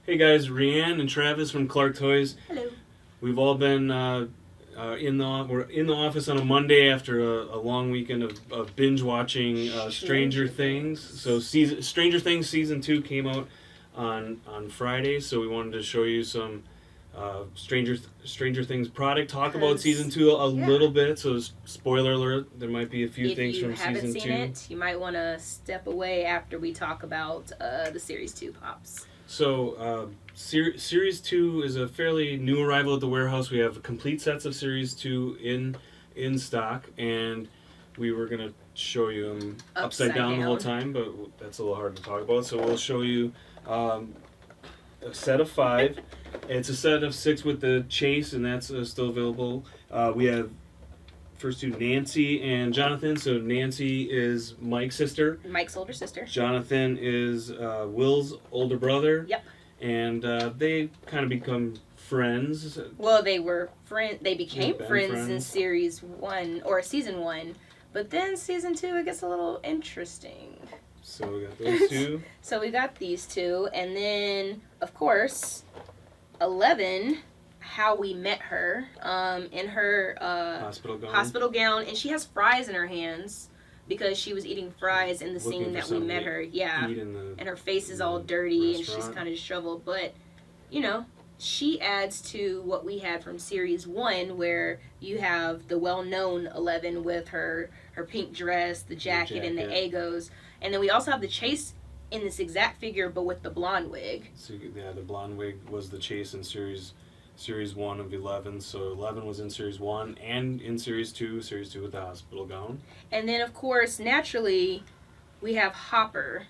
Hey guys, Rianne and Travis from Clark Toys. Hello. We've all been we're in the office on a Monday after a long weekend of binge watching Stranger Things. So Stranger Things season 2 came out on Friday, so we wanted to show you some Stranger Things product. Talk about season 2 a little bit. So spoiler alert, there might be a few things from season 2. If you haven't seen it, you might want to step away after we talk about the series 2 pops. So, Series 2 is a fairly new arrival at the warehouse. We have complete sets of Series 2 in stock, and we were going to show you them upside down the whole time, but that's a little hard to talk about. So we'll show you a set of 5. It's a set of 6 with the chase, and that's still available. We have first two, Nancy and Jonathan. So Nancy is Mike's sister. Mike's older sister. Jonathan is Will's older brother. Yep. And they kind of become friends. Well, they became friends in series 1 or season 1, but then season 2 it gets a little interesting. So we got those two. So we got these two, and then of course 11. How we met her in her hospital gown, and she has fries in her hands because she was eating fries in the scene that we met her. Yeah, and her face is all dirty and she's kind of disheveled. But she adds to what we had from series 1, where you have the well-known 11 with her pink dress, the jacket, and the Egos, and then we also have the Chase in this exact figure, but with the blonde wig. So yeah, the blonde wig was the Chase in Series 1 of 11, so 11 was in Series 1 and in Series 2 with the hospital gown. And then, of course, naturally, we have Hopper,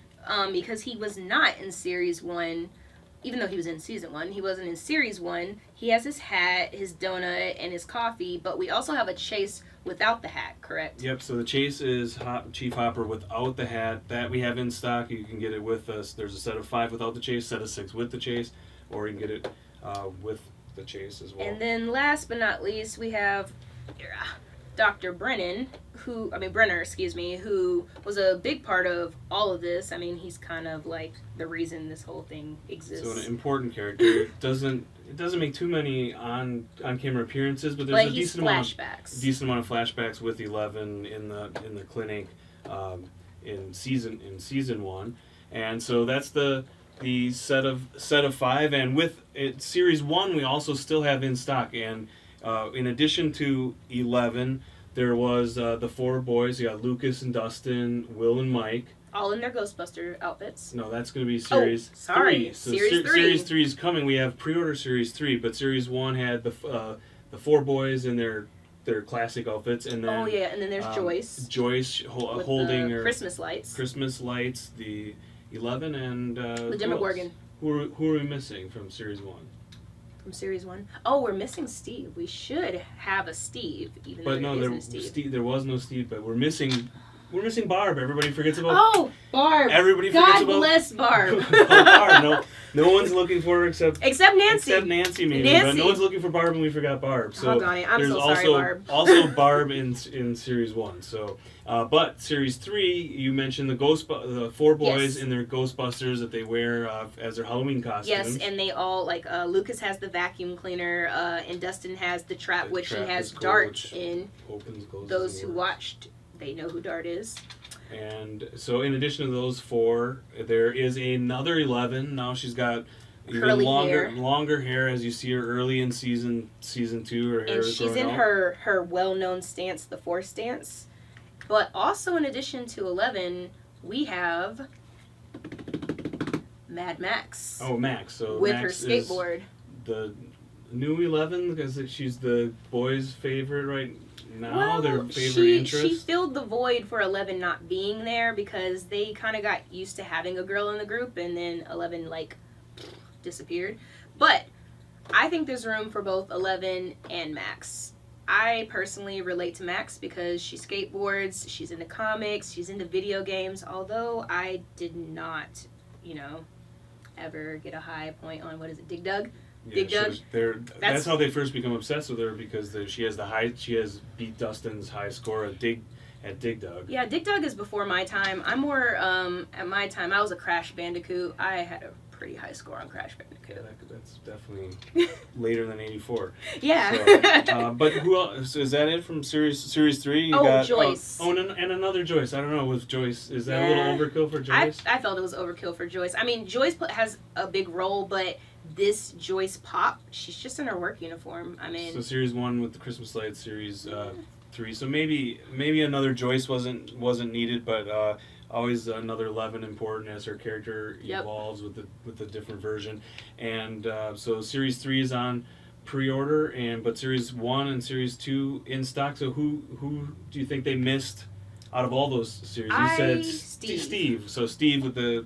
because he was not in Series 1, even though he was in Season 1, he wasn't in Series 1. He has his hat, his donut, and his coffee, but we also have a Chase without the hat, correct? Yep, so the Chase is Chief Hopper without the hat. That we have in stock. You can get it with us. There's a set of 5 without the Chase, set of 6 with the Chase, or you can get it with the Chase as well. And then last but not least, we have Dr. Brenner, who was a big part of all of this. I mean, he's kind of like the reason this whole thing exists. So an important character. It doesn't make too many on camera appearances, but there's a decent amount of flashbacks with 11 in the clinic in season 1. And so that's the set of 5, and with it, Series 1 we also still have in stock, and in addition to 11 there was the 4 boys. You got Lucas and Dustin, Will and Mike, all in their Ghostbuster outfits. No, that's going to be Series 3. So Series 3 is coming. We have pre-order Series 3, but Series 1 had the 4 boys in their classic outfits, and then and then there's Joyce holding her Christmas lights, the 11 and the Demogorgon. Who are we missing from Series 1? From Series 1? Oh, we're missing Steve. We should have a Steve, even though there isn't a Steve. There was no Steve, but we're missing Barb. Everybody forgets about Barb. Everybody forgets God bless Barb. Barb. No one's looking for her except Nancy. Except Nancy, maybe. But no one's looking for Barb, and we forgot Barb. So I'm so sorry, Barb. Also Barb in Series 1. So, but Series 3, you mentioned the 4 boys in their Ghostbusters that they wear as their Halloween costumes. Yes, and they all, Lucas has the vacuum cleaner, and Dustin has the trap, which he has Dart in. Those who watched, they know who Dart is. And so in addition to those 4, there is another 11. Now she's got even longer hair, as you see her early in season 2. Her hair is she's in her well-known stance, the 4 stance. But also in addition to 11, we have Mad Max. Oh, Max. So with Max her skateboard. The new 11, because she's the boys' favorite right now, their favorite interest. She filled the void for 11 not being there, because they kind of got used to having a girl in the group, and then 11 disappeared. But I think there's room for both 11 and Max. I personally relate to Max because she skateboards, she's into comics, she's into video games, although I did not, ever get a high point on, Dig Dug? Yeah, Dig Dug. That's how they first become obsessed with her, because she has beat Dustin's high score at Dig Dug. Yeah, Dig Dug is before my time. I'm more at my time. I was a Crash Bandicoot. I had a pretty high score on Crash Bandicoot. Yeah, that's definitely later than 84. Yeah. So, but who else? So is that it from Series 3? You got Joyce. And another Joyce. I don't know with Joyce. Is that a little overkill for Joyce? I felt it was overkill for Joyce. I mean, Joyce has a big role, but this Joyce Pop, she's just in her work uniform. I mean, so Series 1 with the Christmas lights, Series 3. So maybe another Joyce wasn't needed, but always another 11 important as her character evolves with the different version. And so Series 3 is on pre-order, but Series 1 and Series 2 in stock. So who do you think they missed out of all those series? You said Steve. So Steve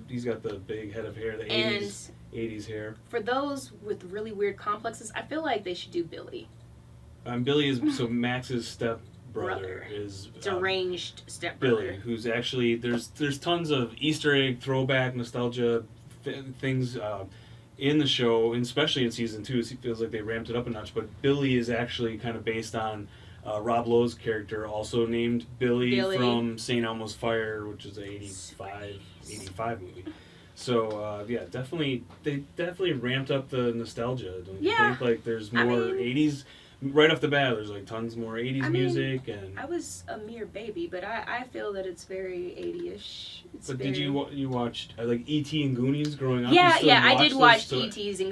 he's got the big head of hair, the 80s hair. For those with really weird complexes, I feel like they should do Billy. Billy is Max's stepbrother is deranged stepbrother. Billy, who's actually there's tons of Easter egg throwback nostalgia things in the show, and especially in season 2. It feels like they ramped it up a notch. But Billy is actually kind of based on Rob Lowe's character, also named Billy. From St. Elmo's Fire, which is an 85 movie. So they definitely ramped up the nostalgia. Don't you think? Like there's more 80s right off the bat. There's like tons more 80s music, and I was a mere baby, but I feel that it's very 80ish. Did you watch like E.T. and Goonies growing up? Yeah, I did watch E.T. and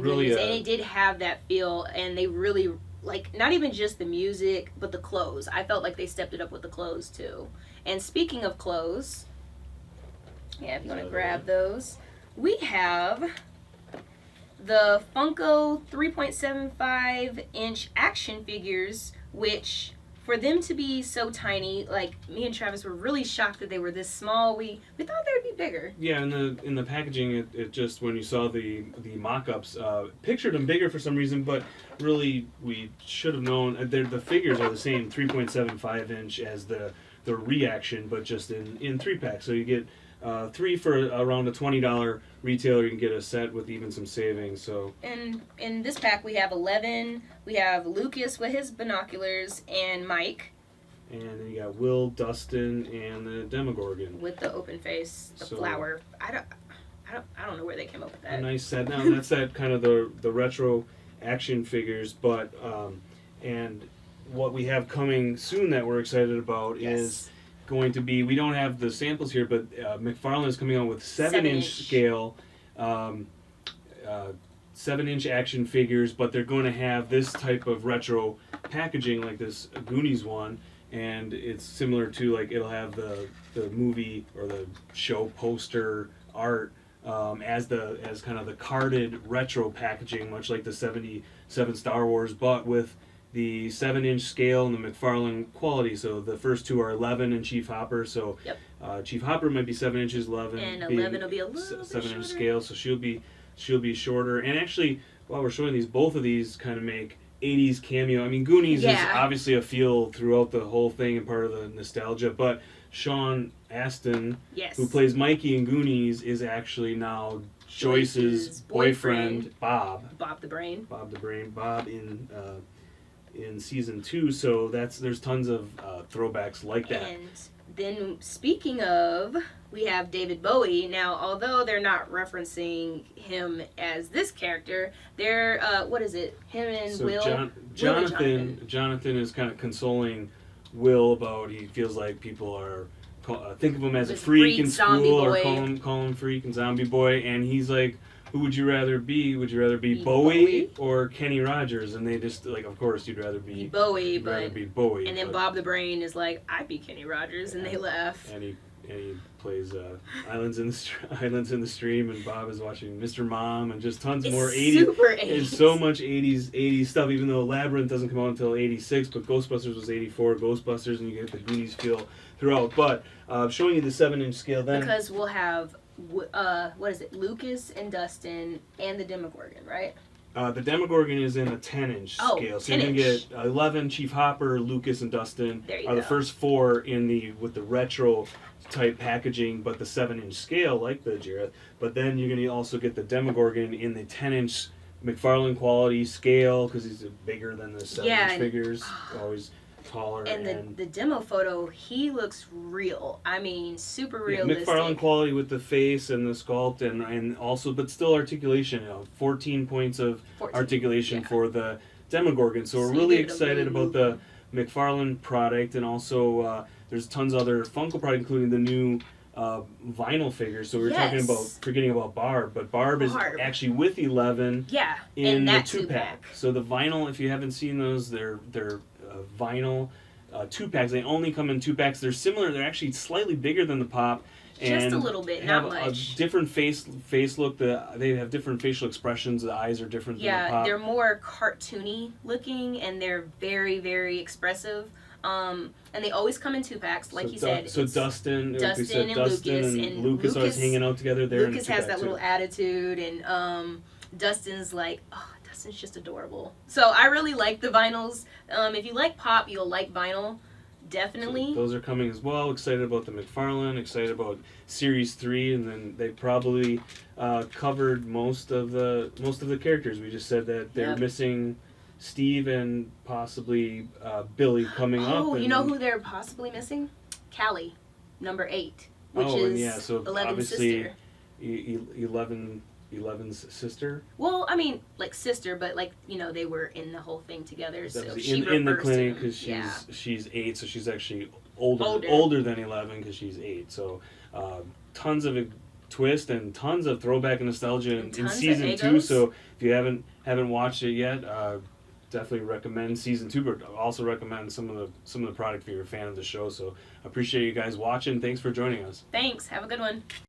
Goonies, and it did have that feel, and they really like not even just the music, but the clothes. I felt like they stepped it up with the clothes too. And speaking of clothes. Yeah, if you want to grab those. We have the Funko 3.75-inch action figures, which, for them to be so tiny, like, me and Travis were really shocked that they were this small. We thought they would be bigger. Yeah, in the packaging, it just, when you saw the mock-ups, pictured them bigger for some reason, but really, we should have known. The figures are the same 3.75-inch as the reaction, but just in 3-pack. So you get 3 for around a $20 retailer. You can get a set with even some savings. So in this pack we have 11. We have Lucas with his binoculars and Mike. And then you got Will, Dustin, and the Demogorgon with the open face, the flower. I don't know where they came up with that. A nice set. Now that's that kind of the retro action figures, but and what we have coming soon that we're excited about is going to be, we don't have the samples here, but McFarlane is coming out with 7-inch scale 7-inch action figures, but they're going to have this type of retro packaging like this Goonies one, and it's similar to, like, it'll have the movie or the show poster art as kind of the carded retro packaging, much like the 77 Star Wars, but with the 7-inch scale and the McFarlane quality. So the first two are 11 and Chief Hopper. So Chief Hopper might be 7 inches, 11 and 11 will be a little 7-inch scale. So she'll be shorter. And actually, while we're showing these, both of these kind of make 80s cameo. I mean, Goonies is obviously a feel throughout the whole thing and part of the nostalgia. But Sean Astin, who plays Mikey in Goonies, is actually now Joyce's boyfriend, Bob the Brain. Bob in season 2, so there's tons of throwbacks like that. And then, speaking of, we have David Bowie. Now, although they're not referencing him as this character, they're what is it? Him and Will. Jonathan is kind of consoling Will about, he feels like people are think of him as a freak in school, or call him freak and zombie boy, and he's like, who would you rather be? Would you rather be Bowie or Kenny Rogers? And they just, like, of course you'd rather be Bowie. And then Bob the Brain is like, I'd be Kenny Rogers, and they laugh. And he plays Islands in the Stream, and Bob is watching Mr. Mom, and just tons more 80s. Super 80s. There's so much 80s stuff, even though Labyrinth doesn't come out until 86, but Ghostbusters was 84, and you get the Goonies feel throughout. But showing you the 7-inch scale then. Because we'll have what is it? Lucas and Dustin and the Demogorgon, right? The Demogorgon is in a 10-inch scale, so you can get 11 Chief Hopper, Lucas, and Dustin are the first 4 with the retro type packaging, but the 7-inch scale, like the Jareth. But then you're going to also get the Demogorgon in the 10-inch McFarlane quality scale, because he's bigger than the 7-inch figures. Always taller. And the demo photo, he looks real. I mean, super realistic. McFarlane quality with the face and the sculpt, and also, but still articulation. 14 points of articulation for the Demogorgon. So we're really excited about the McFarlane product, and also there's tons of other Funko product, including the new vinyl figures. So we were talking about forgetting about Barb, but Barb is actually with 11 in the 2-pack. So the vinyl, if you haven't seen those, they're vinyl 2-packs. They only come in 2-packs. They're similar. They're actually slightly bigger than the Pop. And just a little bit, not much. A different face look. They have different facial expressions. The eyes are different than the Pop. Yeah, they're more cartoony looking, and they're very, very expressive. And they always come in 2-packs, like you said. So Dustin and Lucas always hanging out together. Lucas has that little attitude, and Dustin's like, Dustin's just adorable. So I really like the vinyls. If you like Pop, you'll like vinyl. Definitely. So those are coming as well. Excited about the McFarlane. Excited about Series 3, and then they probably covered most of the characters. We just said that they're missing Steve and possibly Billy coming up. Oh, you know who they're possibly missing? Callie, number 8, which is so 11's sister. 11's sister. Well, I mean, like sister, but like they were in the whole thing together. So she in the clinic because she's 8, so she's actually older than 11 because she's 8. So tons of twist and tons of throwback and nostalgia in season 2. So if you haven't watched it yet, definitely recommend season 2, but also recommend some of the product if you're a fan of the show. So appreciate you guys watching. Thanks for joining us. Thanks. Have a good one.